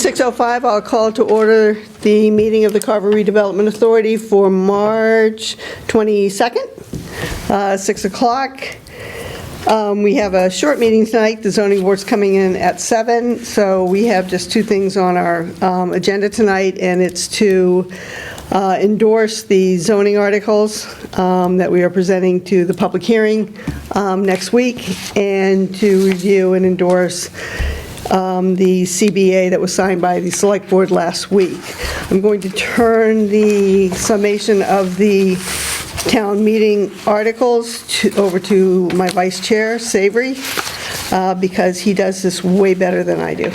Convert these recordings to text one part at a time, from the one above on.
6:05, I'll call to order the meeting of the Carver Redevelopment Authority for March 22nd, 6 o'clock. We have a short meeting tonight. The zoning board's coming in at 7, so we have just two things on our agenda tonight, and it's to endorse the zoning articles that we are presenting to the public hearing next week, and to review and endorse the CBA that was signed by the Select Board last week. I'm going to turn the summation of the town meeting articles over to my Vice Chair, Savory, because he does this way better than I do.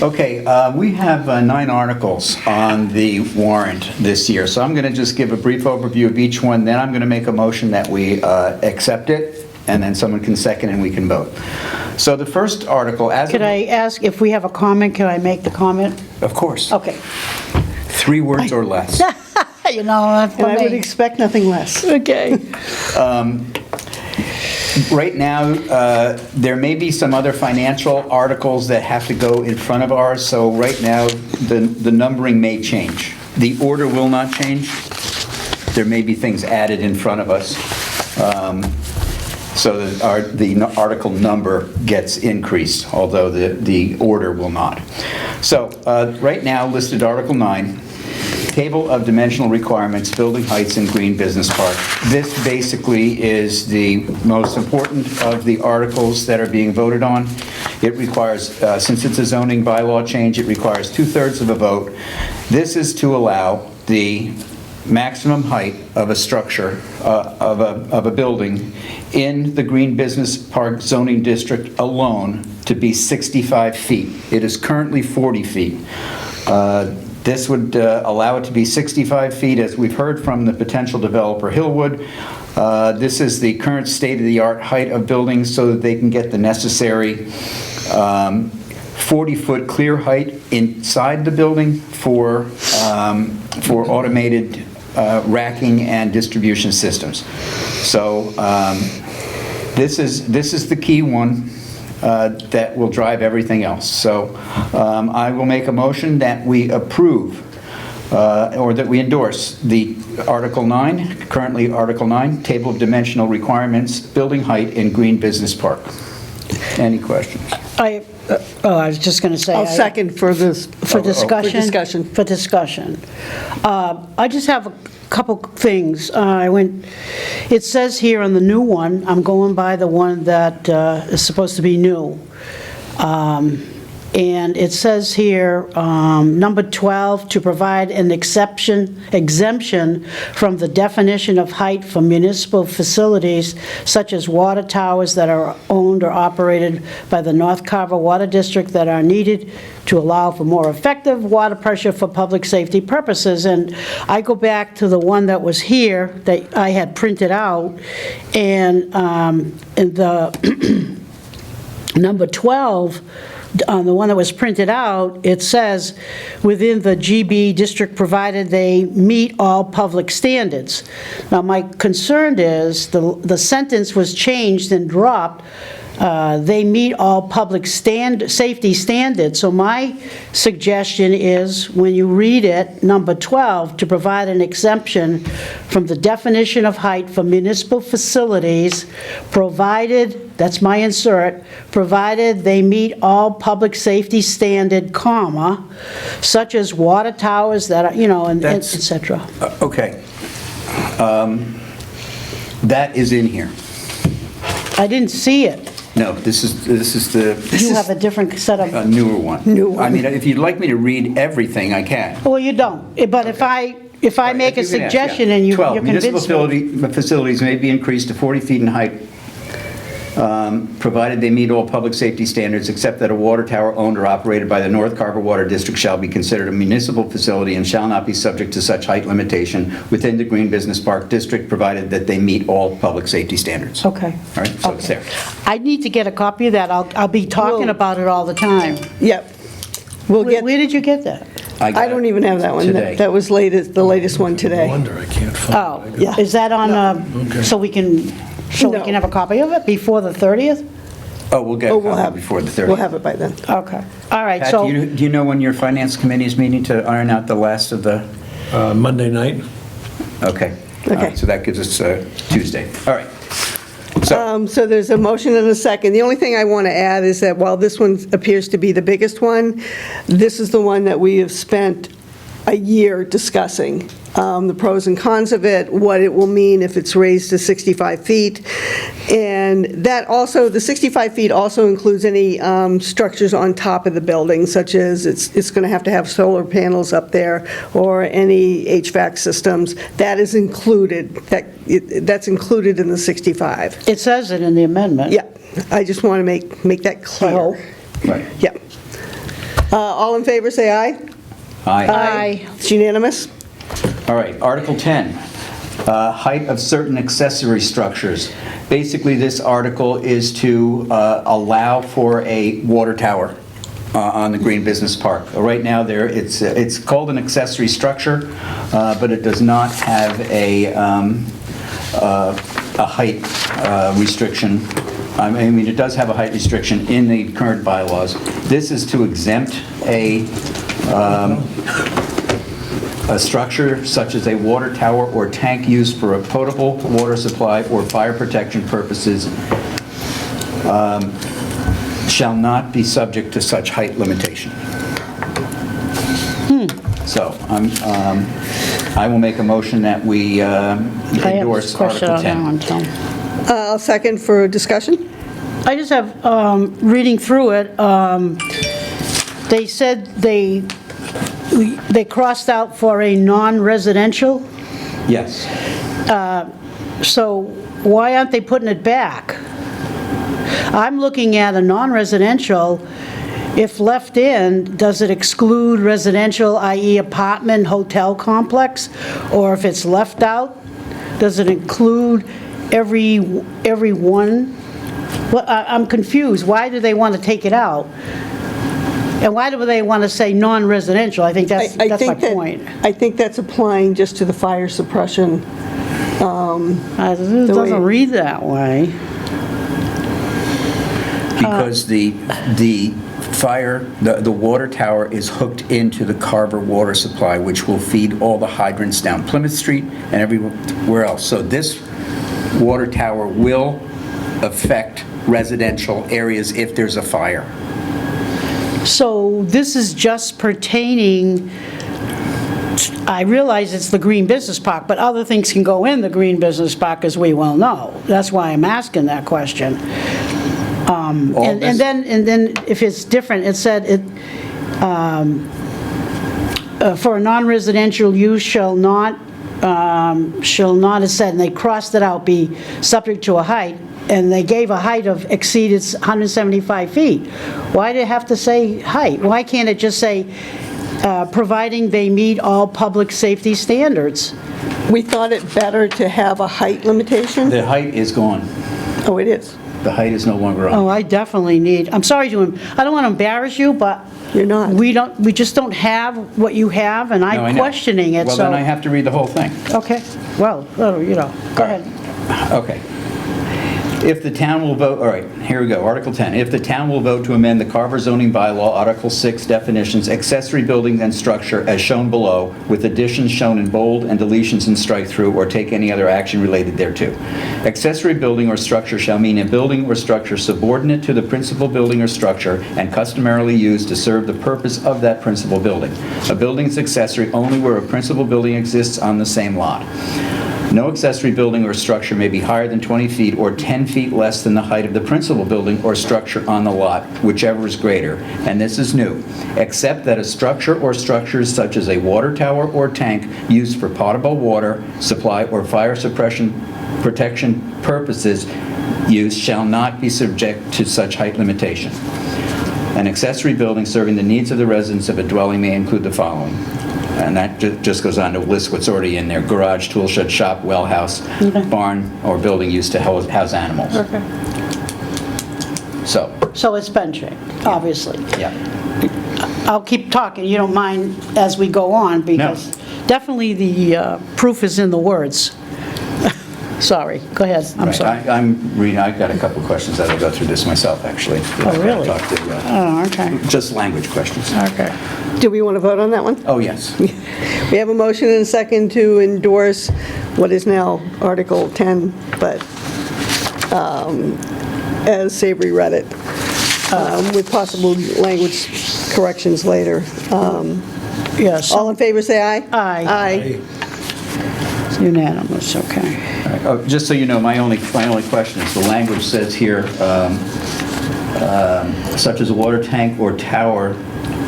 Okay, we have 9 articles on the warrant this year, so I'm going to just give a brief overview of each one, then I'm going to make a motion that we accept it, and then someone can second and we can vote. So the first article, as Could I ask if we have a comment, can I make the comment? Of course. Okay. 3 words or less. You know, And I would expect nothing less. Okay. Right now, there may be some other financial articles that have to go in front of ours, so right now, the numbering may change. The order will not change. There may be things added in front of us, so that the article number gets increased, although the order will not. So, right now, listed Article 9, Table of Dimensional Requirements, Building Heights in Green Business Park. This basically is the most important of the articles that are being voted on. It requires, since it's a zoning bylaw change, it requires 2/3 of a vote. This is to allow the maximum height of a structure, of a building in the Green Business Park zoning district alone to be 65 feet. It is currently 40 feet. This would allow it to be 65 feet, as we've heard from the potential developer Hillwood. This is the current state-of-the-art height of buildings so that they can get the necessary 40-foot clear height inside the building for automated racking and distribution systems. So this is the key one. That will drive everything else. So I will make a motion that we approve or that we endorse the Article 9, currently Article 9, Table of Dimensional Requirements, Building Height in Green Business Park. Any questions? I was just going to say. I'll second for this. For discussion? For discussion. For discussion. I just have a couple things. It says here on the new one, I'm going by the one that is supposed to be new. And it says here, number 12, to provide an exemption from the definition of height for municipal facilities such as water towers that are owned or operated by the North Carver Water District that are needed to allow for more effective water pressure for public safety purposes. And I go back to the one that was here that I had printed out, and the number 12, on the one that was printed out, it says, within the GB district, provided they meet all public standards. Now, my concern is the sentence was changed and dropped, they meet all public safety standards. So my suggestion is, when you read it, number 12, to provide an exemption from the definition of height for municipal facilities, provided, that's my insert, provided they meet all public safety standard, comma, such as water towers that are, and et cetera. Okay. That is in here. I didn't see it. No, this is the... You have a different set of... A newer one. New one. I mean, if you'd like me to read everything, I can. Well, you don't. But if I make a suggestion and you 12, convince me... municipal facilities may be increased to 40 feet in height, provided they meet all public safety standards, except that a water tower owned or operated by the North Carver Water District shall be considered a municipal facility and shall not be subject to such height limitation within the Green Business Park District, provided that they meet all public safety standards. Okay. All right, so it's there. I need to get a copy of that. I'll be talking about it all the time. Yep. We'll get. Where did you get that? I don't even have that one. Today. That was the latest one today. No wonder I can't find Oh, it. Yeah. is that on, Okay. so we can have a copy of it before the 30th? Oh, we'll get Oh, a we'll copy have, before the 30th. we'll have it by then. Okay, all right, Pat, so, do you know when your finance committee is meeting to iron out the last of the, Monday night. okay. All Okay. right, so that gives us Tuesday. All right. So, So there's a motion and a second. The only thing I want to add is that while this one appears to be the biggest one, this is the one that we have spent a year discussing, the pros and cons of it, what it will mean if it's raised to 65 feet. And that also, the 65 feet also includes any structures on top of the building, such as it's going to have solar panels up there or any HVAC systems. That is included, that's included in the 65. it says it in the amendment. Yeah, I just want to make that Oh. clear. right. Yeah. All in favor, say aye. Aye. Aye. It's unanimous. All right, Article 10, height of certain accessory structures. Basically, this article is to allow for a water tower on the Green Business Park. Right now, it's called an accessory structure, but it does not have a height restriction. I mean, it does have a height restriction in the current bylaws. This is to exempt a structure such as a water tower or tank used for a potable water supply or fire protection purposes shall not be subject to such height limitation. So I will make a motion that we I have a endorse question Article on that 10. one, Tom. I'll second for discussion. I just have, reading through it, they said they crossed out for a non-residential, Yes. so why aren't they putting it back? I'm looking at a non-residential, if left in, does it exclude residential, i.e. apartment, hotel complex? Or if it's left out, does it include every one? Well, I'm confused. Why do they want to take it out? And why do they want to say non-residential? I think that's my point. I think that's applying just to the fire suppression. It way- doesn't read that way. Because the fire, the water tower is hooked into the Carver water supply, which will feed all the hydrants down Plymouth Street and everywhere else. So this water tower will affect residential areas if there's a fire. So this is just pertaining, I realize it's the Green Business Park, but other things can go in the Green Business Park, as we well know. That's why I'm asking that question. And then if it's different, it said for a non-residential use shall not, it said, and they crossed it out, be subject to a height, and they gave a height of exceeded 175 feet. Why do you have to say height? Why can't it just say, providing they meet all public safety standards? We thought it better to have a height limitation. The height is gone. Oh, it is. The height is no longer on. Oh, I definitely need, I'm sorry to, I don't want to embarrass you, but You're not. we just don't have what you have, and No, I I'm know. questioning it, Well, so. then I have to read the whole thing. Okay, well, you know, go ahead. Okay. If the town will vote, all right, here we go, Article 10. If the town will vote to amend the Carver zoning bylaw, Article 6 definitions, accessory building and structure as shown below, with additions shown in bold and deletions in strike-through, or take any other action related thereto. Accessory building or structure shall mean a building or structure subordinate to the principal building or structure and customarily used to serve the purpose of that principal building. A building is accessory only where a principal building exists on the same lot. No accessory building or structure may be higher than 20 feet or 10 feet less than the height of the principal building or structure on the lot, whichever is greater, and this is new, except that a structure or structures such as a water tower or tank used for potable water supply or fire suppression protection purposes use shall not be subject to such height limitation. An accessory building serving the needs of the residents of a dwelling may include the following. And that just goes on to list what's already in there: garage, tool shed, shop, well house, barn, or building used to house animals. Okay. So it's been changed, obviously. Yeah. I'll keep talking, you don't mind, as we go on, because definitely the proof is in the words. Sorry, go ahead, I'm Right, sorry. I'm reading, I've got a couple questions that'll go through this myself, actually. Oh, really? Talk to, Oh, okay, just language questions. okay. Do we want to vote on that one? Oh, yes. We have a motion and a second to endorse what is now Article 10, but as Savory read it, with possible language corrections later. Yes, All in favor, say aye. Aye. Aye. it's unanimous, okay. All right. Oh, just so you know, my only question is, the language says here, such as a water tank or tower,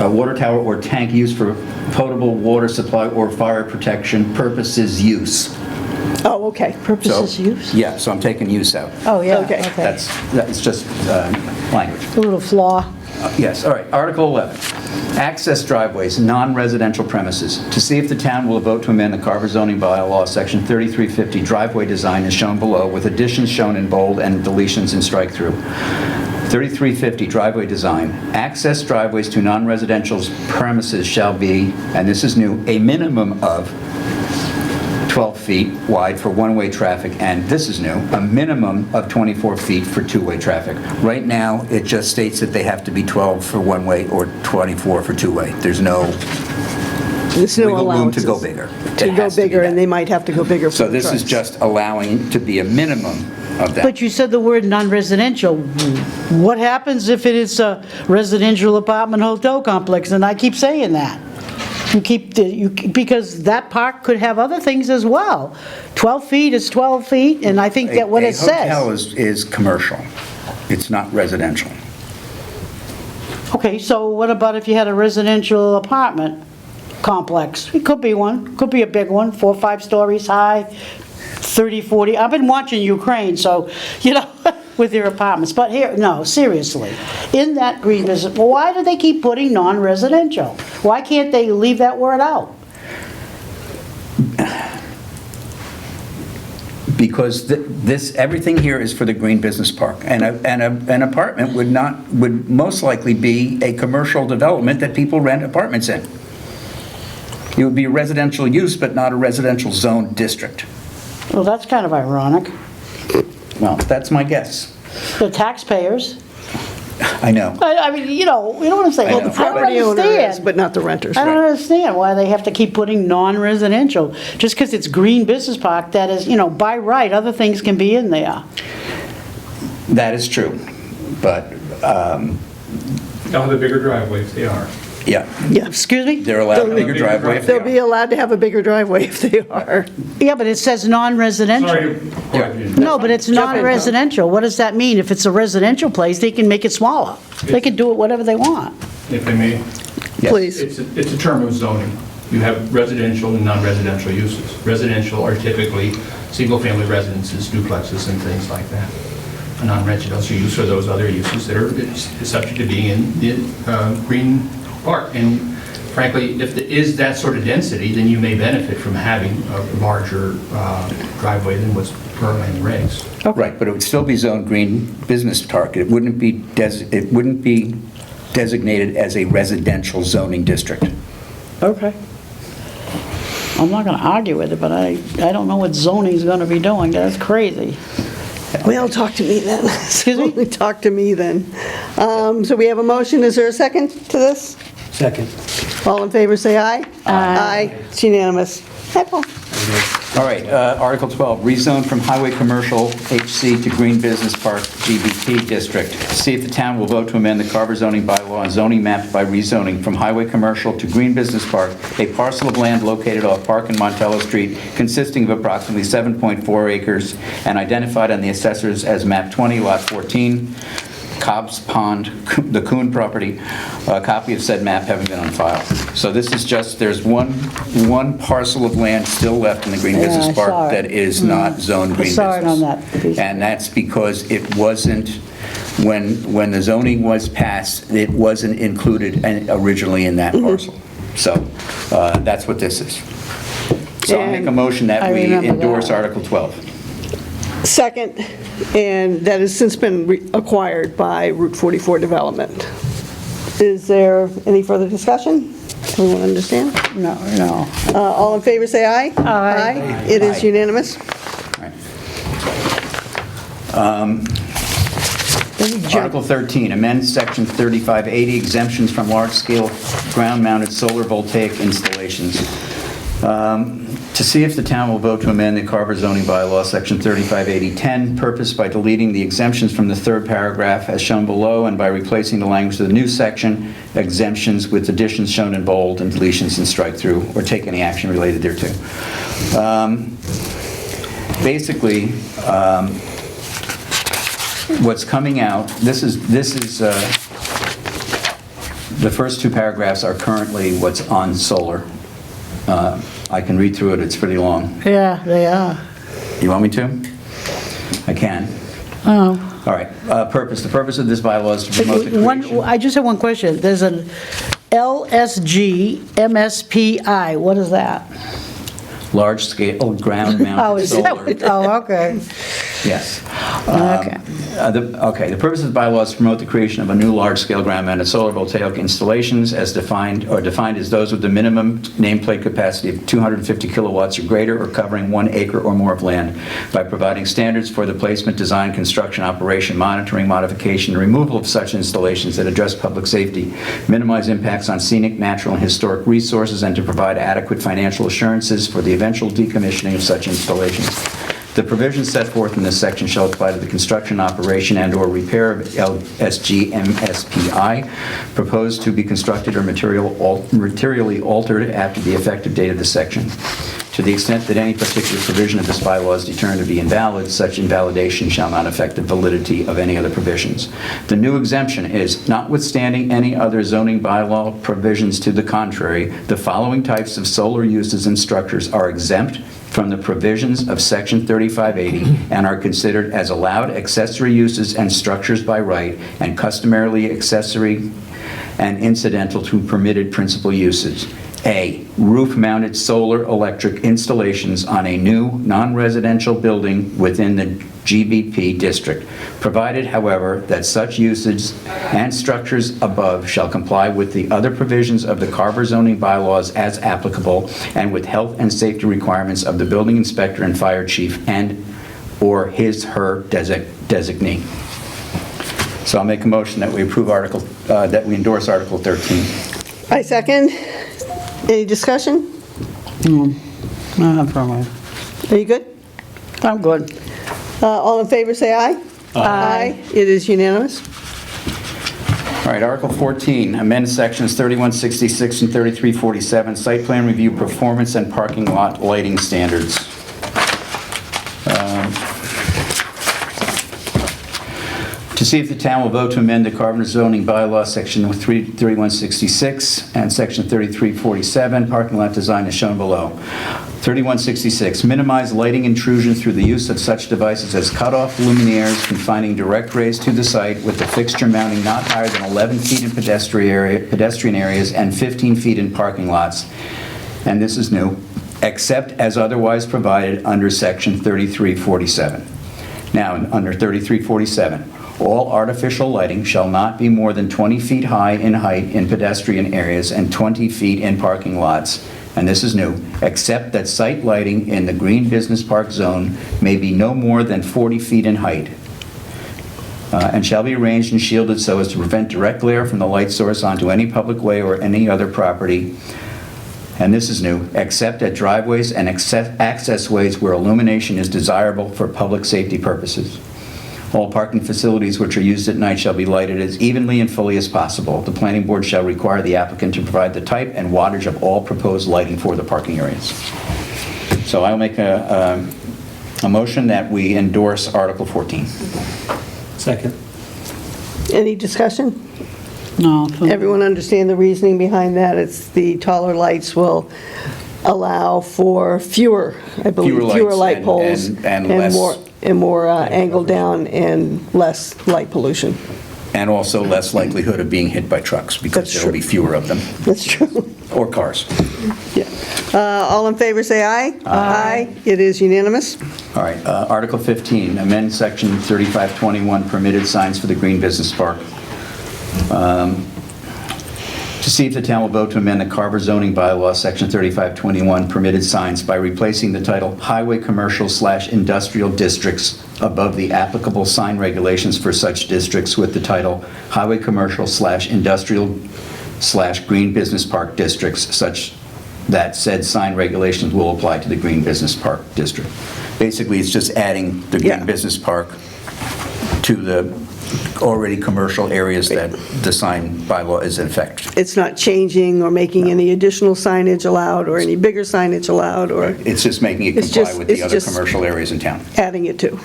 a water tower or tank used for potable water supply or fire protection purposes use. Oh, okay. So- Purposes use? Yeah, so I'm taking use out. Oh, yeah, Okay. okay. That's just language. A little flaw. Yes, all right. Article 11, access driveways, non-residential premises. To see if the town will vote to amend the Carver zoning bylaw, section 3350, driveway design is shown below, with additions shown in bold and deletions in strike-through. 3350, driveway design. Access driveways to non-residential premises shall be, and this is new, a minimum of 12 feet wide for one-way traffic, and this is new, a minimum of 24 feet for two-way traffic. Right now, it just states that they have to be 12 for one-way or 24 for two-way. There's no There's no wiggle room to allowances. go bigger. To It go has to be bigger, and that. they might have to go bigger for So the this is trucks. just allowing to be a minimum of that. But you said the word non-residential. What happens if it is a residential apartment hotel complex? And I keep saying that. Because that park could have other things as well. 12 feet is 12 feet, and I think that what it A hotel says. is commercial. It's not residential. Okay, so what about if you had a residential apartment complex? It could be one, could be a big one, 4 or 5 stories high, 30, 40. I've been watching Ukraine, so, with their apartments. But here, no, seriously, in that green business, why do they keep putting non-residential? Why can't they leave that word out? Because everything here is for the Green Business Park. And an apartment would most likely be a commercial development that people rent apartments in. It would be a residential use, but not a residential zone district. Well, that's kind of ironic. Well, that's my guess. The taxpayers, I know. I mean, you know what I'm saying? I know. I don't Property owner is, understand. but not the renters. I don't right. understand why they have to keep putting non-residential. Just because it's green business park, that is, by right, other things can be in there. That is true. But, Now, the bigger driveways, they are. yeah, Yeah. Excuse me? they're allowed a bigger driveway if they They'll be are. allowed to have a bigger driveway if they are. Yeah, but it says non-residential. Sorry to correct you. No, but it's Jump in, Tom. non-residential. What does that mean? If it's a residential place, they can make it smaller. They can do it whatever they want. If I may, Yes. Please. it's a term of zoning. You have residential and non-residential uses. Residential are typically single-family residences, duplexes, and things like that. A non-residential use are those other uses that are subject to being in the green park. And frankly, if there is that sort of density, then you may benefit from having a larger driveway than what's currently in the regs. Right, but it would still be zoned Green Business Park. It wouldn't be designated as a residential zoning district. Okay. I'm not going to argue with it, but I don't know what zoning's going to be doing. That's crazy. Well, talk to me then. Excuse me? Talk to me then. So we have a motion. Is there a second to this? Second. All in favor, say aye. Aye. It's unanimous. Hi, Paul. All right, Article 12, rezone from highway commercial HC to Green Business Park GBT district. See if the town will vote to amend the Carver zoning bylaw and zoning mapped by rezoning from highway commercial to Green Business Park, a parcel of land located off Park and Montello Street consisting of approximately 7.4 acres and identified on the assessors as map 20, lot 14, Cobb's Pond, the Coon property. A copy of said map having been on file. So this is just, there's one parcel of land still left in the Green Yeah, Business I saw Park it. that is not zoned green business. saw it on that piece. And that's because it wasn't, when the zoning was passed, it wasn't included originally in that parcel. So that's what this is. So I'll make a motion I that we remember endorse that. Article 12. Second, and that has since been acquired by Route 44 Development. Is there any further discussion? Everyone understand? No. All in favor, say aye. Aye. It is Aye. unanimous. All right. Article 13, amend Section 3580, exemptions from large-scale ground-mounted solar voltaic installations. To see if the town will vote to amend the Carver zoning bylaw, Section 358010, purpose by deleting the exemptions from the third paragraph as shown below and by replacing the language of the new section, exemptions, with additions shown in bold and deletions in strike-through, or take any action related thereto. Basically, what's coming out, this is the first two paragraphs are currently what's on solar. I can read through it, it's pretty long. Yeah, they are. You want me to? I can. Oh. All right, purpose. The purpose of this bylaw is to promote the creation. I just have one question. There's an LSG MSPI. What is that? Large-scale ground-mounted solar. Oh, okay. Yes. Okay. The purpose of the bylaw is to promote the creation of a new large-scale ground-mounted solar voltaic installations as defined as those with the minimum nameplate capacity of 250 kilowatts or greater, or covering 1 acre or more of land, by providing standards for the placement, design, construction, operation, monitoring, modification, and removal of such installations that address public safety, minimize impacts on scenic, natural, and historic resources, and to provide adequate financial assurances for the eventual decommissioning of such installations. The provisions set forth in this section shall apply to the construction, operation, and/or repair of LSG MSPI proposed to be constructed or materially altered after the effective date of this section. To the extent that any particular provision of this bylaw is determined to be invalid, such invalidation shall not affect the validity of any other provisions. The new exemption is, notwithstanding any other zoning bylaw provisions to the contrary, the following types of solar uses and structures are exempt from the provisions of Section 3580 and are considered as allowed accessory uses and structures by right, and customarily accessory and incidental to permitted principal uses. A, roof-mounted solar electric installations on a new non-residential building within the GBP district, provided, however, that such usage and structures above shall comply with the other provisions of the Carver zoning bylaws as applicable, and with health and safety requirements of the building inspector and fire chief and/or his/her designee. So I'll make a motion that we approve that we endorse Article 13. I second. Any discussion? No problem. Are you good? I'm good. All in favor, say aye. Aye. It is unanimous. All right, Article 14, amend sections 3166 and 3347, site plan review performance and parking lot lighting standards. To see if the town will vote to amend the Carver zoning bylaw, section 3166 and section 3347, parking lot design as shown below. 3166, minimize lighting intrusion through the use of such devices as cutoff luminaires confining direct rays to the site, with the fixture mounting not higher than 11 feet in pedestrian areas and 15 feet in parking lots. And this is new, except as otherwise provided under section 3347. Now, under 3347, all artificial lighting shall not be more than 20 feet high in height in pedestrian areas and 20 feet in parking lots. And this is new, except that site lighting in the Green Business Park Zone may be no more than 40 feet in height, and shall be arranged and shielded so as to prevent direct glare from the light source onto any public way or any other property. And this is new, except at driveways and access ways where illumination is desirable for public safety purposes. All parking facilities which are used at night shall be lighted as evenly and fully as possible. The planning board shall require the applicant to provide the type and wattage of all proposed lighting for the parking areas. So I'll make a motion that we endorse Article 14. Second. Any discussion? No. Everyone understand the reasoning behind that? It's the taller lights will allow for fewer, I believe, fewer light poles and less, more angle down and less light pollution. and also less likelihood of being hit by trucks because there will be fewer of them. That's true. Or cars. Yeah. All in favor, say aye. Aye. It is unanimous. All right, Article 15, amend Section 3521, permitted signs for the Green Business Park. To see if the town will vote to amend the Carver zoning bylaw, Section 3521, permitted signs by replacing the title Highway Commercial / Industrial Districts above the applicable sign regulations for such districts with the title Highway Commercial / Industrial / Green Business Park Districts, such that said sign regulations will apply to the Green Business Park District. Basically, it's just adding the Yeah. Green Business Park to the already commercial areas that the sign bylaw is in effect. It's not changing or making any additional signage allowed, or any bigger signage allowed, or It's just making it It's comply just- with the it's other just- commercial areas in town. adding it to.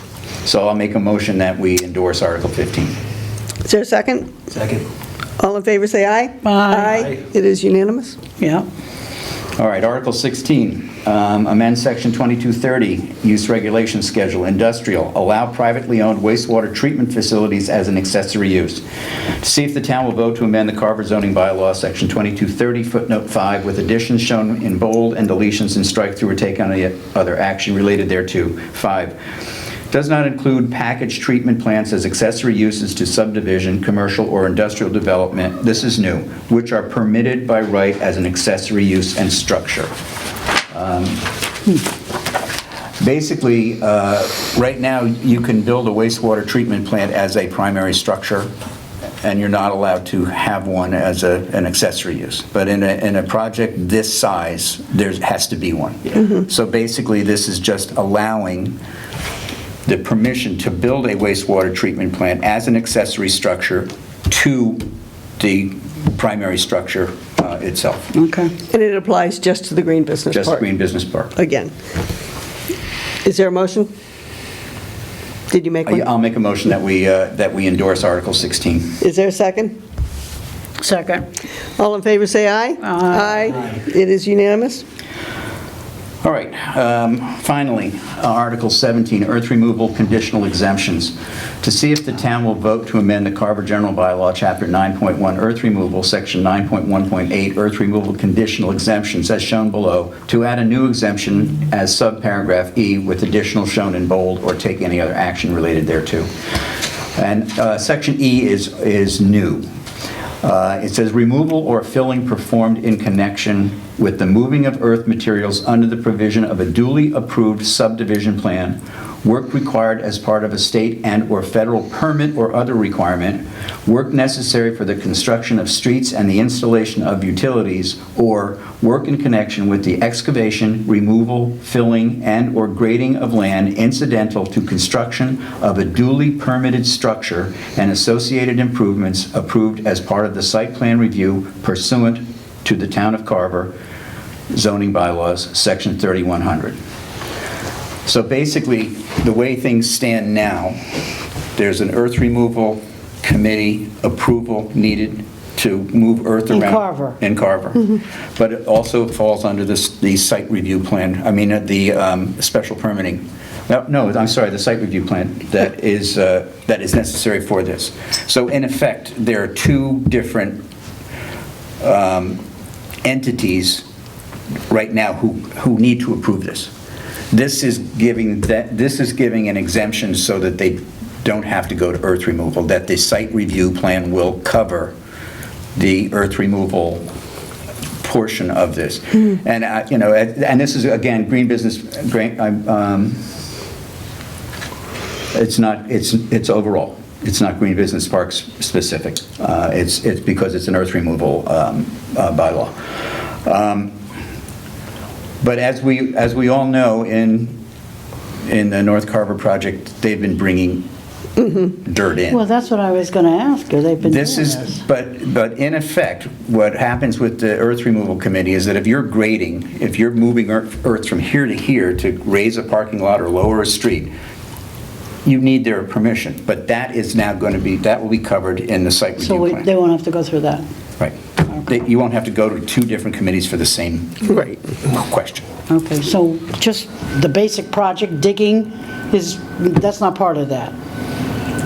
So I'll make a motion that we endorse Article 15. Is there a second? Second. All in favor, say aye. Aye. It is unanimous. Yeah. All right, Article 16, amend Section 2230, Use Regulation Schedule, Industrial, allow privately owned wastewater treatment facilities as an accessory use. To see if the town will vote to amend the Carver zoning bylaw, Section 2230, footnote 5, with additions shown in bold and deletions in strike-through or take on any other action related thereto. 5, does not include packaged treatment plants as accessory uses to subdivision, commercial, or industrial development, this is new, which are permitted by right as an accessory use and structure. Basically, right now, you can build a wastewater treatment plant as a primary structure, and you're not allowed to have one as an accessory use. But in a project this size, there has to be one. So basically, this is just allowing the permission to build a wastewater treatment plant as an accessory structure to the primary structure itself, Okay. And it applies just to the Green Business just Park. Green Business Park. Again. Is there a motion? Did you make one? I'll make a motion that we endorse Article 16. Is there a second? Second. All in favor, say aye. Aye. It is unanimous. All right, finally, Article 17, earth removal conditional exemptions. To see if the town will vote to amend the Carver General Bylaw, Chapter 9.1, earth removal, Section 9.1.8, earth removal conditional exemptions, as shown below, to add a new exemption as subparagraph E with additional shown in bold, or take any other action related thereto. And Section E is new. It says removal or filling performed in connection with the moving of earth materials under the provision of a duly approved subdivision plan, work required as part of a state and/or federal permit or other requirement, work necessary for the construction of streets and the installation of utilities, or work in connection with the excavation, removal, filling, and/or grading of land incidental to construction of a duly permitted structure and associated improvements approved as part of the site plan review pursuant to the Town of Carver zoning bylaws, Section 3100. So basically, the way things stand now, there's an earth removal committee approval needed to move earth In around. Carver. In Carver. But it also falls under the site review plan, the special permitting. No, I'm sorry, the site review plan that is necessary for this. So in effect, there are two different entities right now who need to approve this. This is giving an exemption so that they don't have to go to earth removal, that the site review plan will cover the earth removal portion of this. And and this is again Green Business. It's overall. It's not Green Business Parks specific. It's because it's an earth removal bylaw. But as we all know, in the North Carver project, they've been bringing dirt in. Well, that's what I was going to ask you. They've been doing This this. is, but in effect, what happens with the earth removal committee is that if you're grading, if you're moving earth from here to here to raise a parking lot or lower a street, you need their permission. But that is now going to be, that will be covered in the site review So plan. they won't have to go through that. Right. You won't have to go to two different committees for the same Right. question. Okay, so just the basic project digging that's not part of that?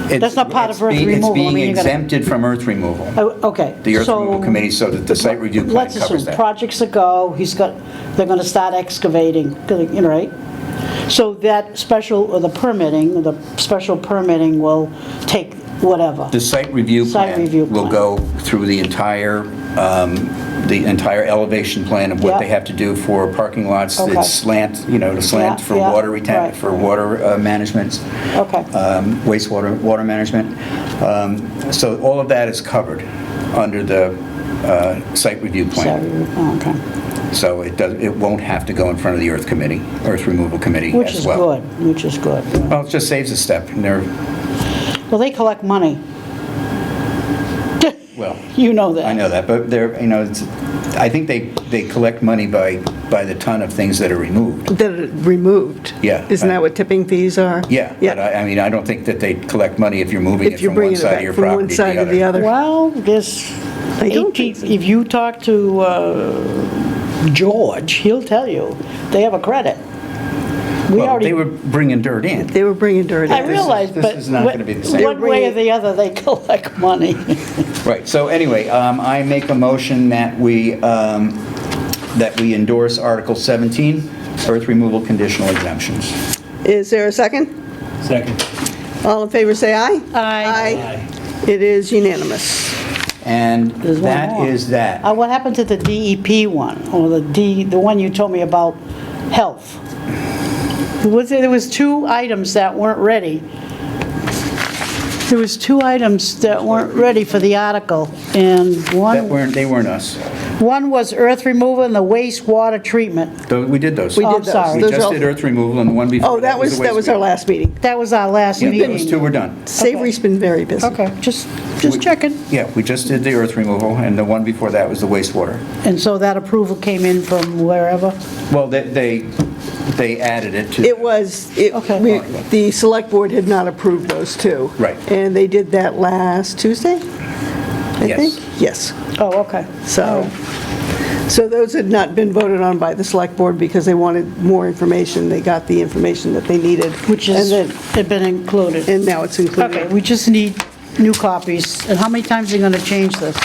That's not part of earth removal. It's I being mean, you gotta- exempted from earth removal. Oh, okay. The earth so removal committee, so that the site review plan Let's covers assume that. projects that go, they're going to start excavating, right? So that special permitting will take whatever. The site review Site plan review will plan. go through the entire the entire elevation plan of what Yeah. they have to do for parking lots, Okay. it's slant, to slant Yeah, for yeah, water right. for water management, Okay. water management. So all of that is covered under the site review plan. Okay. So it won't have to go in front of the Earth Removal Committee Which as is well. good, which is good. Well, it just saves a step, and Well, they collect money. well, You know that. I know that, but I think they collect money by the ton of things that are removed. That are removed. Yeah. Isn't that what tipping fees are? Yeah, but I don't think that they collect money if you're moving If it you're from one bringing it side of back your from property one to side to the other. Well, there's I don't 8 think people, if you talk to George, he'll tell you, they have a credit. We Well, already. they were bringing dirt in. They were bringing dirt I in. realize, this but is not gonna be the same. one way or the other, they collect money. Right, so anyway, I make a motion that we endorse Article 17, earth removal conditional exemptions. Is there a second? Second. All in favor, say aye. Aye. It is unanimous. And There's one that more. is that. What happened to the DEP one, or the one you told me about health? There was 2 items that weren't ready. There was 2 items that weren't ready for the article, and They weren't us. one was earth removal and the wastewater treatment. We did those. We Oh, did I'm those. sorry. We Those are just all- did earth removal, and the one before Oh, that was the our wastewater. last meeting. That was our last Yeah, meeting. those 2 were done. Savory's been very busy. Okay, just checking. Yeah, we just did the earth removal, and the one before that was the wastewater. And so that approval came in from wherever? Well, they added it to. It was, Okay. the select board had not approved those 2. Right. And they did that last Tuesday, I Yes. think? Yes. Oh, okay. So those had not been voted on by the select board because they wanted more information. They got the information that they needed. Which And then- had been included. And now it's included. Okay, we just need new copies. And how many times are you going to change this?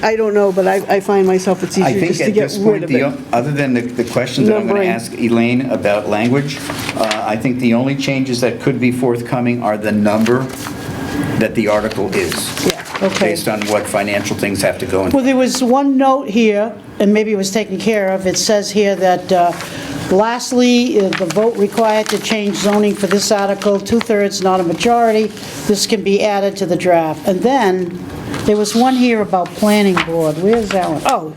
I don't know, but I find myself it's I easier think just to at get this rid point, of it. other than the questions that I'm going to Numbering. ask Elaine about language, I think the only changes that could be forthcoming are the number that the article is. Yeah. Okay. Based on what financial things have to go in. Well, there was one note here, and maybe it was taken care of. It says here that, lastly, the vote required to change zoning for this article, 2/3, not a majority. This can be added to the draft. And then, there was one here about planning board. Where's that one? Oh,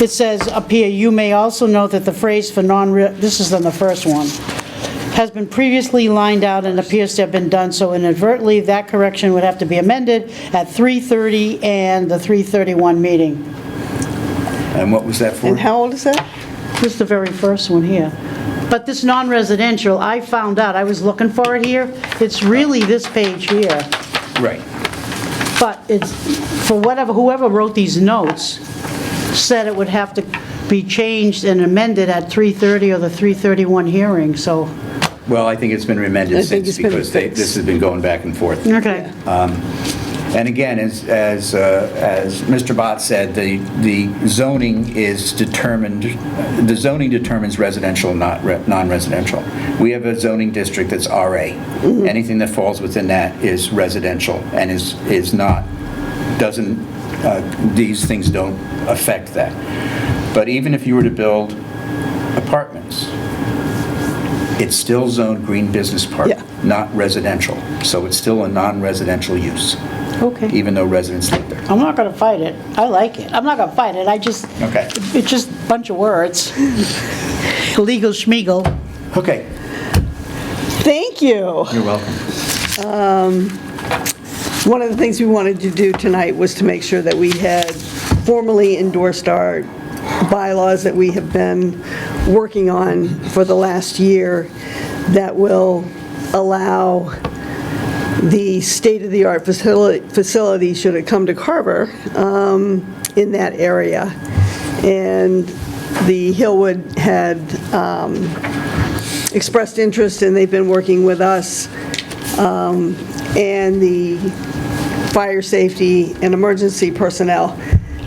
it says up here, you may also note that the phrase for this is on the first one, has been previously lined out and appears to have been done, so inadvertently, that correction would have to be amended at 3:30 and the 3:31 meeting. And what was that for? And how old is that? This is the very first one here. But this non-residential, I found out, I was looking for it here, it's really this page here. Right. But it's, for whoever wrote these notes, said it would have to be changed and amended at 3:30 or the 3:31 hearing, so, Well, I think it's been I amended think since it's been because fixed. this has been going back and forth. okay. And again, as Mr. Bott said, the zoning is determined, the zoning determines residential, not non-residential. We have a zoning district that's RA. Anything that falls within that is residential and is not, these things don't affect that. But even if you were to build apartments, it's still zoned green business park, Yeah. not residential. So it's still a non-residential use, Okay. even though residents live there. I'm not going to fight it. I like it. I'm not going to fight it. Okay. It's just a bunch of words. Legal schmiegel. Okay, Thank you. you're welcome. One of the things we wanted to do tonight was to make sure that we had formally endorsed our bylaws that we have been working on for the last year that will allow the state-of-the-art facility, should it come to Carver, in that area. And the Hillwood had expressed interest, and they've been working with us, and the fire safety and emergency personnel.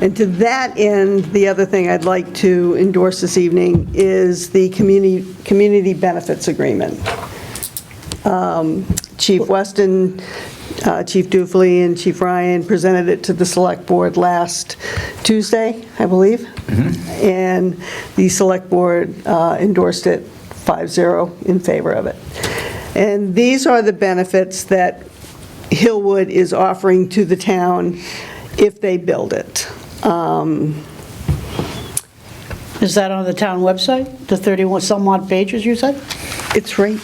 And to that end, the other thing I'd like to endorse this evening is the community benefits agreement. Chief Weston Chief Dufley and Chief Ryan presented it to the Select Board last Tuesday, I believe. And the Select Board endorsed it 5-0 in favor of it. And these are the benefits that Hillwood is offering to the town if they build it. Is that on the town website, the 31 some odd pages you said? It's right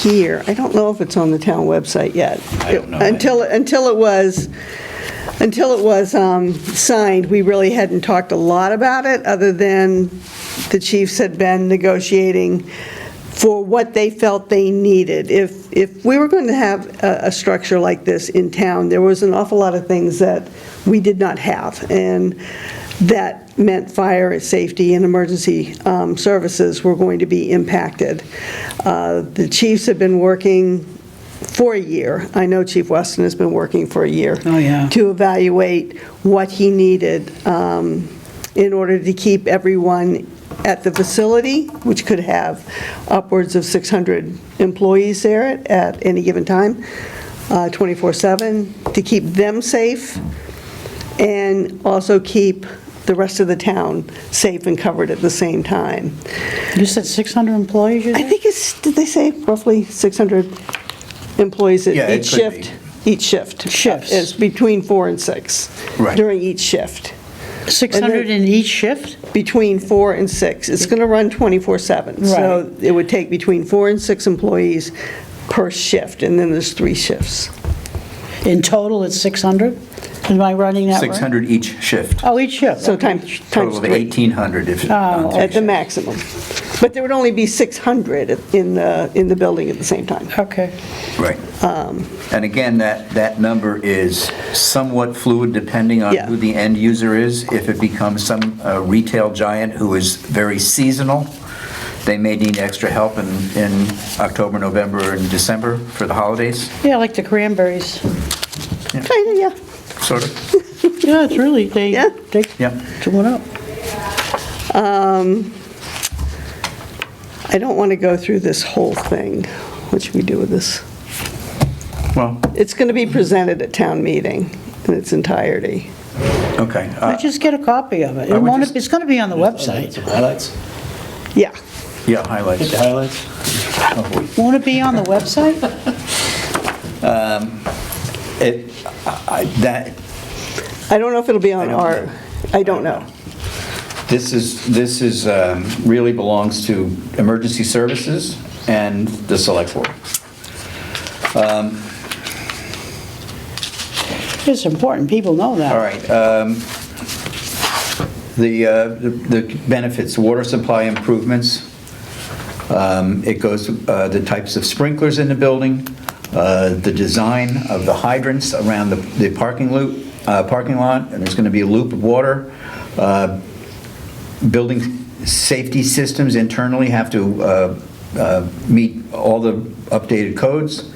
here. I don't know if it's on the town website yet. I don't know. Until it was signed, we really hadn't talked a lot about it, other than the chiefs had been negotiating for what they felt they needed. If we were going to have a structure like this in town, there was an awful lot of things that we did not have, and that meant fire, safety, and emergency services were going to be impacted. The chiefs have been working for a year. I know Chief Weston has been working for a year. Oh, yeah. To evaluate what he needed in order to keep everyone at the facility, which could have upwards of 600 employees there at any given time, 24/7, to keep them safe, and also keep the rest of the town safe and covered at the same time. You said 600 employees, you I said? think did they say roughly 600 employees at Yeah, it each could shift? Each shift. Shifts. Is between 4 and 6. Right. During each shift. 600 in each shift? Between 4 and 6. It's going to run 24/7. So Right. it would take between 4 and 6 employees per shift, and then there's 3 shifts. In total, it's 600? Am I running that right? 600 each shift, Oh, each shift. So okay. times total of 3 1,800 if. Oh, at the maximum. But there would only be 600 in the building at the same time. Okay. Right. And again, that number is somewhat fluid depending on Yeah. who the end user is. If it becomes some retail giant who is very seasonal, they may need extra help in October, November, and December for the holidays, Yeah, like the cranberries. Kind of, yeah. sort of. Yeah, it's really, they Yeah. Yeah. chew it up. I don't want to go through this whole thing. What should we do with this? Well, It's going to be presented at town meeting in its entirety. okay. Just get a copy of it. I It would won't, just- it's going to be on the website. Some highlights? Yeah. Yeah, highlights. Hit the highlights? Won't it be on the website? That, I don't know if it'll be on I don't our, know. I don't know. this is really belongs to emergency services and the select board. It's important, people know that. All right. The benefits, water supply improvements. It goes, the types of sprinklers in the building, the design of the hydrants around the parking lot, and there's going to be a loop of water. Building safety systems internally have to meet all the updated codes.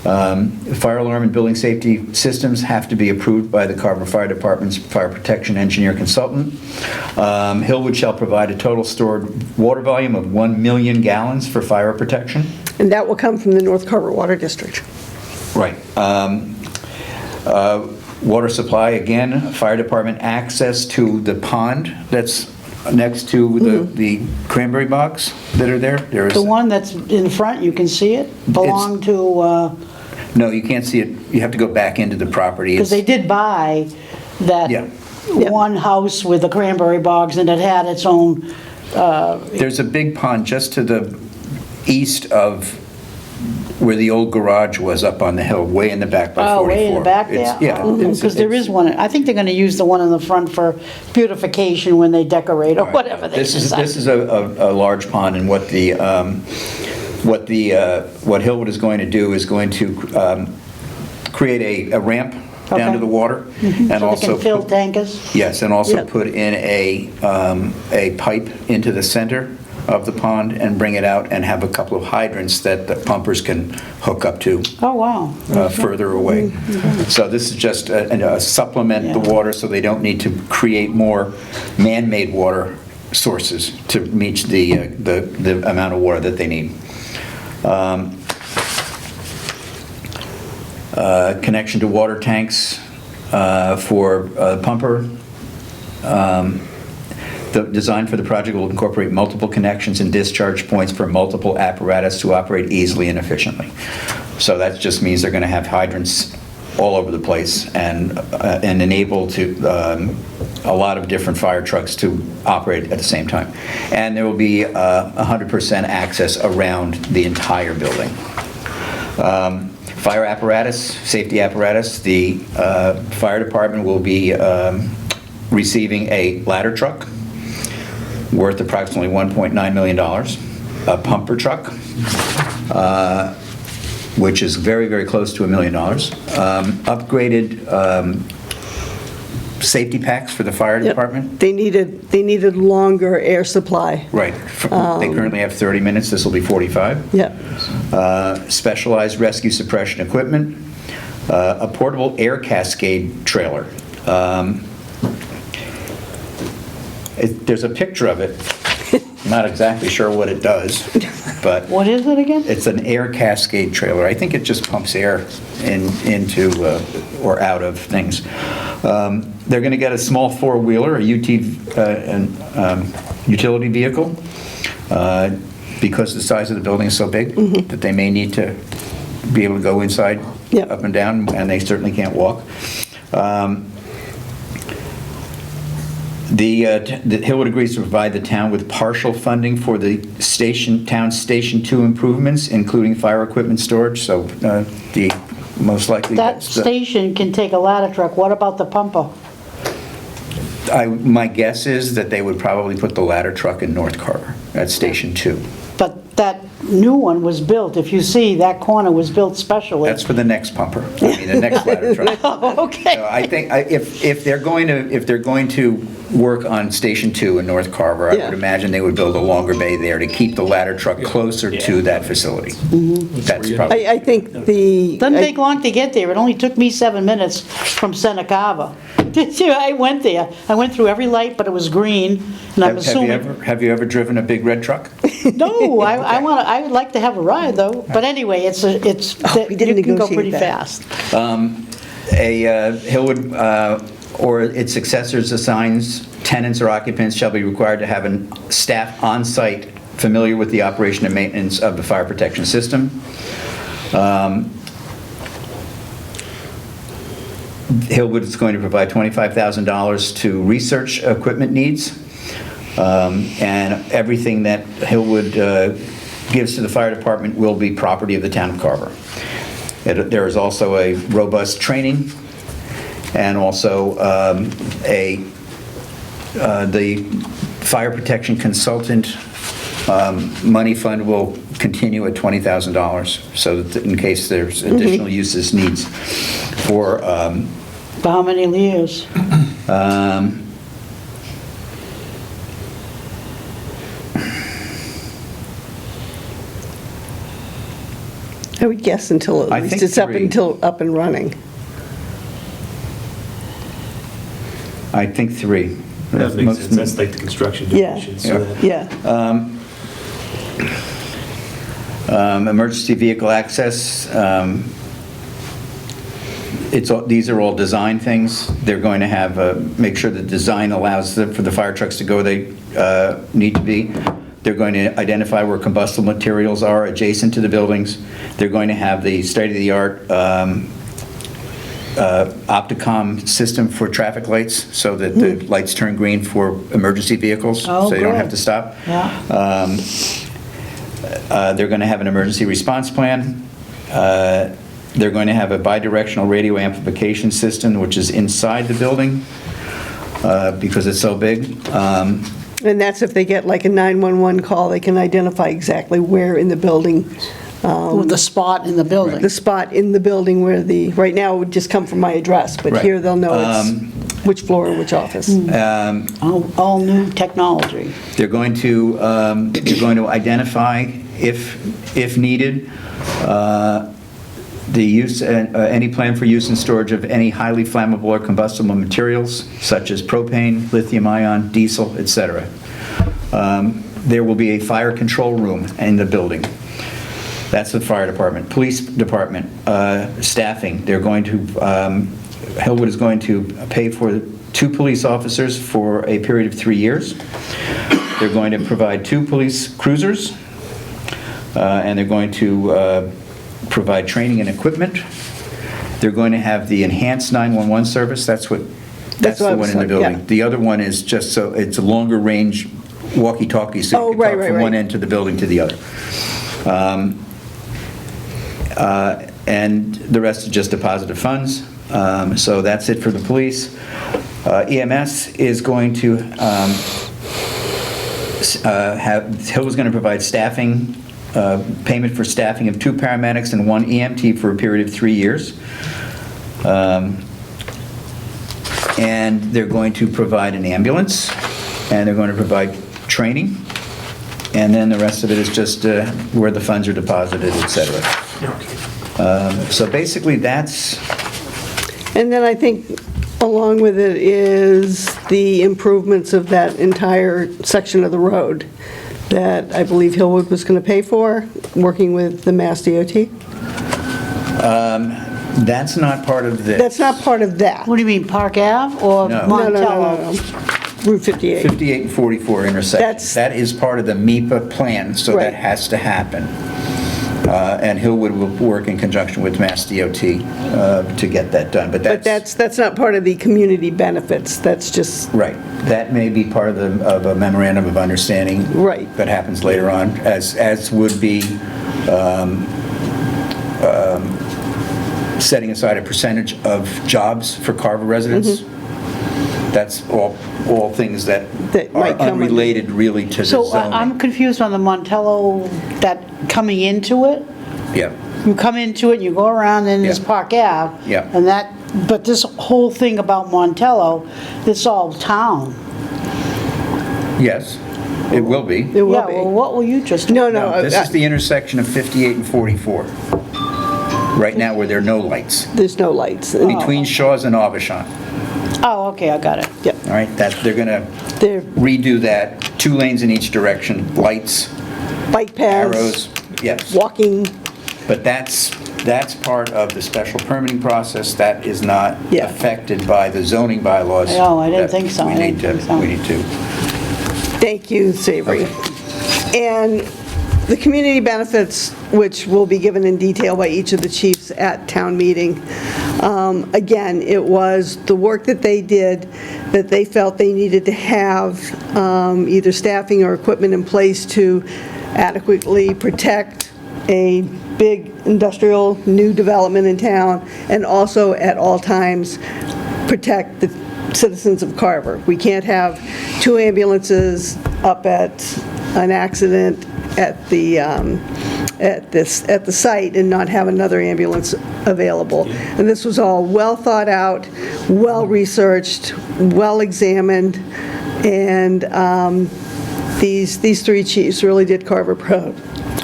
Fire alarm and building safety systems have to be approved by the Carver Fire Department's fire protection engineer consultant. Hillwood shall provide a total stored water volume of 1 million gallons for fire protection. And that will come from the North Carver Water District. Right. Water supply, again, fire department access to the pond that's next to the cranberry bogs that are there. There is. The one that's in front, you can see it, belonged to, No, you can't see it. You have to go back into the property. because they did buy that Yeah. one house with the cranberry bogs, and it had its own, There's a big pond just to the east of where the old garage was up on the hill, way in the back by 44. oh, way in the back there? It's- Yeah. Because there is one, I think they're going to use the one in the front for beautification when they decorate, or whatever they This decide. is a large pond, and what Hillwood is going to do is going to create a ramp down Okay. to the water. And So they also can fill put- tankers? Yes, and also Yep. put in a pipe into the center of the pond and bring it out and have a couple of hydrants that the pumpers can hook up to Oh, wow. further away. So this is just a supplement the Yeah. water, so they don't need to create more man-made water sources to meet the amount of water that they need. connection to water tanks for pumper. The design for the project will incorporate multiple connections and discharge points for multiple apparatus to operate easily and efficiently. So that just means they're going to have hydrants all over the place and enable a lot of different fire trucks to operate at the same time. And there will be 100% access around the entire building. Fire apparatus, safety apparatus, the fire department will be receiving a ladder truck worth approximately $1.9 million, a pumper truck, which is very, very close to $1 million, upgraded safety packs for the fire Yep. department. They needed longer air supply. Right. They currently have 30 minutes. This will be 45. Yeah. Specialized rescue suppression equipment, a portable air cascade trailer. There's a picture of it. I'm not exactly sure what it does, but What is it again? it's an air cascade trailer. I think it just pumps air into or out of things. They're going to get a small four-wheeler, a utility vehicle, because the size of the building is so big that they may need to be able to go inside, Yep. up and down, and they certainly can't walk. The Hillwood agrees to provide the town with partial funding for the town Station 2 improvements, including fire equipment storage, so the most likely... That station can take a ladder truck. What about the pumper? My guess is that they would probably put the ladder truck in North Carver at Station 2. But that new one was built, if you see, that corner was built specially. That's for the next pumper, the next ladder truck. Oh, okay. So I think if they're going to work on Station 2 in North Carver, I Yeah. would imagine they would build a longer bay there to keep the ladder truck closer to that facility. That's probably... I think Doesn't take long to get there. It only took me 7 minutes from Center Carver. I went there. I went through every light, but it was green, and I'm assuming... Have you ever driven a big red truck? No, I would like to have a ride, though. But anyway, we didn't you can go pretty negotiate that. fast. Hillwood or its successors assigns tenants or occupants shall be required to have a staff on site familiar with the operation and maintenance of the fire protection system. Hillwood is going to provide $25,000 to research equipment needs, and everything that Hillwood gives to the fire department will be property of the town of Carver. There is also a robust training, and also the fire protection consultant money fund will continue at $20,000, so that in case there's additional uses needs for... For how many years? I would guess until I at least think it's up 3. until up and running. I think 3. That makes sense. That's like the construction Yeah. definition. So that- Yeah. Emergency vehicle access, these are all design things. They're going to have, make sure the design allows for the fire trucks to go where they need to be. They're going to identify where combustible materials are adjacent to the buildings. They're going to have the state-of-the-art Opticom system for traffic lights, so that the lights turn green for emergency vehicles, Oh, so you don't good. have to stop. Yeah. They're going to have an emergency response plan. They're going to have a bidirectional radio amplification system, which is inside the building, because it's so big. And that's if they get like a 911 call, they can identify exactly where in the building, With the spot in the building. the spot in the building where right now it would just come from my address, but Right. here they'll know it's which floor or which office. All new technology. They're going to identify, if needed, the use, any plan for use and storage of any highly flammable or combustible materials, such as propane, lithium-ion, diesel, etc. There will be a fire control room in the building. That's the fire department. Police department, staffing, they're going to, Hillwood is going to pay for 2 police officers for a period of 3 years. They're going to provide 2 police cruisers, and they're going to provide training and equipment. They're going to have the enhanced 911 service. That's That's the what I one was in the like, building. yeah. The other one is just so, it's a longer range walkie-talkie, so Oh, you can right, talk right, from one right. end to the building to the other. And the rest is just deposited funds. So that's it for the police. EMS is going to Hill is going to provide staffing, payment for staffing of 2 paramedics and 1 EMT for a period of 3 years. And they're going to provide an ambulance, and they're going to provide training, and then the rest of it is just where the funds are deposited, et cetera. So basically, that's, And then I think along with it is the improvements of that entire section of the road that I believe Hillwood was going to pay for, working with the Mass DOT. that's not part of this. That's not part of that. What do you mean, Park Ave or No. Montello? No. Route 58. 58 and 44 intersection. That's- That is part of the MEPA plan, so Right. that has to happen. And Hillwood will work in conjunction with Mass DOT to get that done, but But that's not part of the community benefits. That's just, right. That may be part of a memorandum of understanding. Right. That happens later on, as would be setting aside a percentage of jobs for Carver residents. That's all things that That are might come under- unrelated really to the So zoning. I'm confused on the Montello, that coming into it? Yeah. You come into it, you go around, and there's Yeah. Park Ave. Yeah. And that, but this whole thing about Montello, it's all town. Yes, it will be. it will Yeah, well, be. what were you just? No, No, this is the intersection of 58 and 44, right now where there are no lights, There's no lights. between Shaw's and Aubuchon. Oh, okay, I got it. Yep. All right, that, they're going to They're redo that, 2 lanes in each direction, lights, bike paths, arrows, yes. walking. But that's part of the special permitting process. That is not Yeah. affected by the zoning bylaws. Oh, I didn't that think so. We I need didn't to, think so. we need to. Thank you, Savory. Okay. And the community benefits, which will be given in detail by each of the chiefs at town meeting, again, it was the work that they did, that they felt they needed to have either staffing or equipment in place to adequately protect a big industrial new development in town, and also at all times protect the citizens of Carver. We can't have 2 ambulances up at an accident at the site and not have another ambulance available. And this was all well thought out, well researched, well examined, and these 3 chiefs really did Carver proud.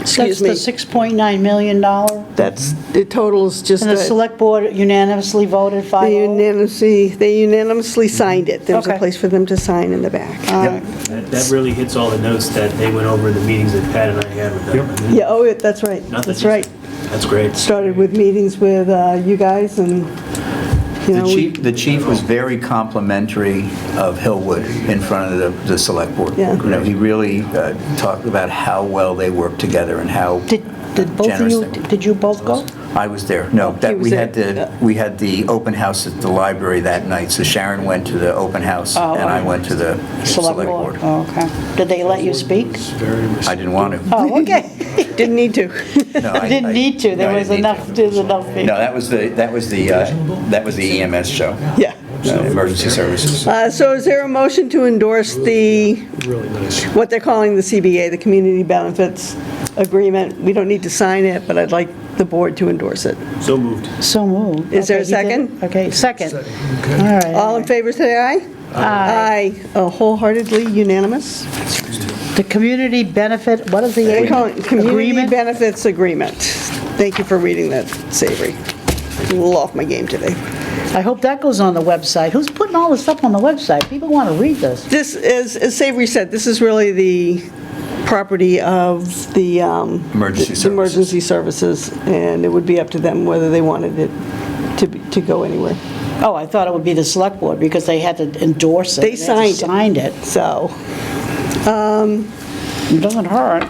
Excuse me. That's the $6.9 million? And That's, the total is just, the a- select board unanimously voted 5-0? they unanimously signed it. There was a Okay. place for them to sign in the back. That really hits all the notes that they went over in the meetings that Pat and I had with them. I mean, Yeah, oh, that's right, nothing that's just- right. That's great. Started with meetings with you guys, and, you know, The chief was very complimentary of Hillwood in front of the select board. Yeah. You know, he really talked about how well they work together and how Did both of generous you, they were. did you both go? I was there. No, He that was we there. had we had the open house at the library that night. So Sharon went to the open house Oh, and I went to the select board. Oh, okay. Did they let you speak? I didn't want to. Oh, okay. didn't need to. No, I Didn't need to, no, there I was didn't need enough, to. there's enough people. No, that was the EMS show. Yeah. Emergency services. So is there a motion to endorse the, what they're calling the CBA, the Community Benefits Agreement? We don't need to sign it, but I'd like the board to endorse it. So moved. So moved. Is there a Okay, he did second? it? Okay, second. All right. All in favor, say aye. Aye. Aye. Wholeheartedly unanimous. The community benefit, what is the? They call it Community Agreement? Benefits Agreement. Thank you for reading that, Savory. A little off my game today. I hope that goes on the website. Who's putting all this stuff on the website? People want to read this. This is, as Savory said, this is really the property of the Emergency services. emergency services, and it would be up to them whether they wanted it to go anywhere. Oh, I thought it would be the select board because they had to endorse it. They had to signed it. Signed it. So, It doesn't hurt.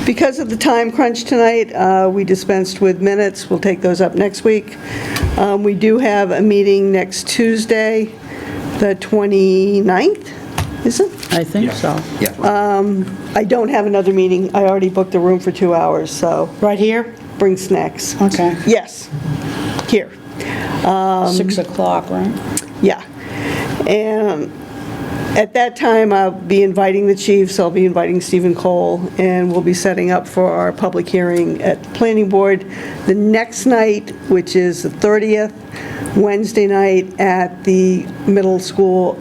because of the time crunch tonight, we dispensed with minutes. We'll take those up next week. We do have a meeting next Tuesday, the 29th, is it? I think so. Yeah. I don't have another meeting. I already booked a room for 2 hours, so Right here? bring snacks. Okay. Yes, here. 6 o'clock, right? Yeah. And at that time, I'll be inviting the chiefs, I'll be inviting Stephen Cole, and we'll be setting up for our public hearing at the planning board the next night, which is the 30th, Wednesday night at the middle school,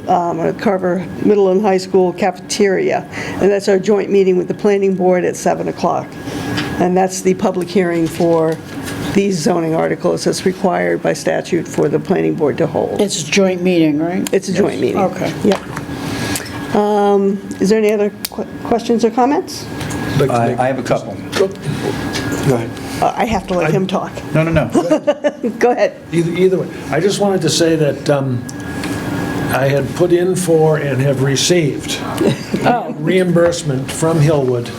Carver Middle and High School cafeteria. And that's our joint meeting with the planning board at 7 o'clock. And that's the public hearing for these zoning articles that's required by statute for the planning board to hold. It's a joint meeting, right? It's a joint meeting. Okay. Yep. Is there any other questions or comments? I have a couple. Go ahead. I have to let him talk. No. Go ahead. Either way, I just wanted to say that I had put in for and have received reimbursement from Hillwood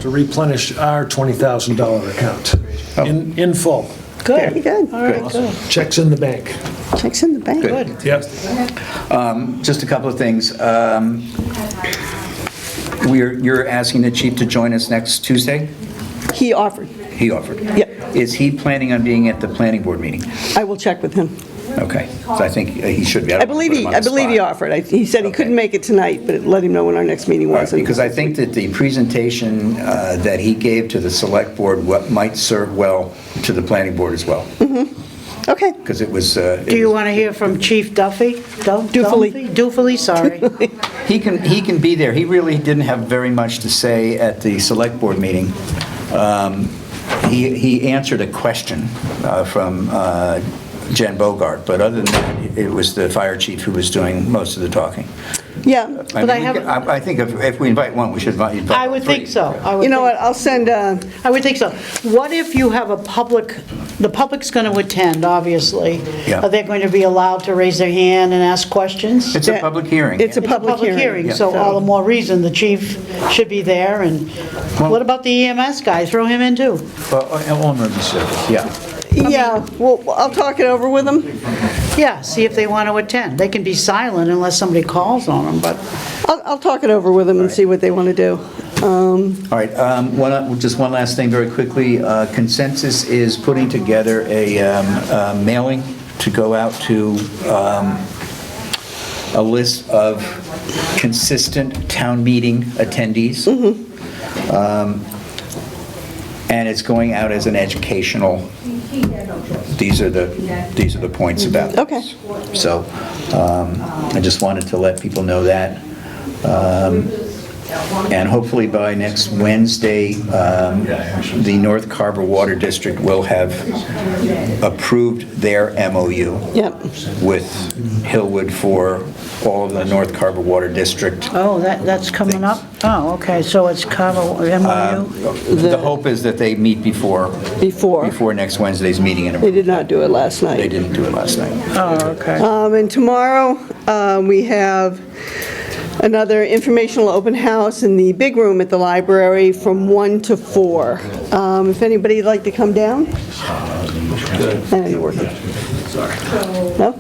to replenish our $20,000 account in full. Very good. All right, good. Checks in the bank. Checks in the bank. Good. Yep. Just a couple of things. You're asking the chief to join us next Tuesday? He offered. He offered. Yep. Is he planning on being at the planning board meeting? I will check with him. Okay, so I think he should be. I believe he offered. He said he couldn't make it tonight, but let him know when our next meeting was. Because I think that the presentation that he gave to the select board might serve well to the planning board as well. Okay. Because it was... Do you want to hear from Chief Duffy? Dufely. Dufely, sorry. He can be there. He really didn't have very much to say at the select board meeting. He answered a question from Jen Bogart, but other than that, it was the fire chief who was doing most of the talking. Yeah. But I think if we invite one, we should invite I would think so. You know what, I'll send, I would think so. What if you have the public's going to attend, obviously. Yeah. Are they going to be allowed to raise their hand and ask questions? It's a public hearing. it's a It's a public hearing. so all the more reason the chief should be there. And what about the EMS guy? Throw him in too. All emergency service, yeah. Yeah, well, I'll talk it over with him. Yeah, see if they want to attend. They can be silent unless somebody calls on them, but I'll talk it over with them and see what they want to do. All right, just one last thing very quickly. Consensus is putting together a mailing to go out to a list of consistent town meeting attendees. And it's going out as an educational, these are the points about this. Okay. So I just wanted to let people know that. And hopefully by next Wednesday, the North Carver Water District will have approved their MOU Yep. with Hillwood for all of the North Carver Water District. oh, that's coming up? Oh, okay, so it's Carver MOU? The hope is that they meet before next Wednesday's meeting. They did not do it last They night. didn't do it last night. Oh, okay. And tomorrow, we have another informational open house in the big room at the library from 1 to 4. If anybody'd like to come down? I know you're working. No?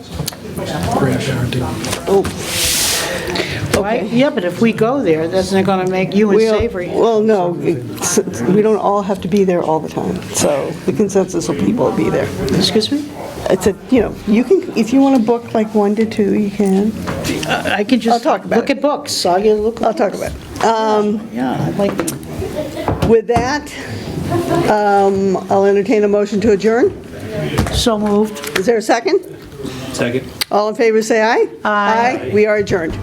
Oh. Right? Yeah, but if we go there, that's not going to make you and Savory. Well, no, we don't all have to be there all the time, so the consensus of people will be there. Excuse me? It's you can, if you want to book like 1 to 2, you can. I can just I'll talk about look at books. I'll look at I'll talk about it. Yeah, I'd like, With that, I'll entertain a motion to adjourn. so moved. Is there a second? Second. All in favor, say aye. Aye. We are adjourned.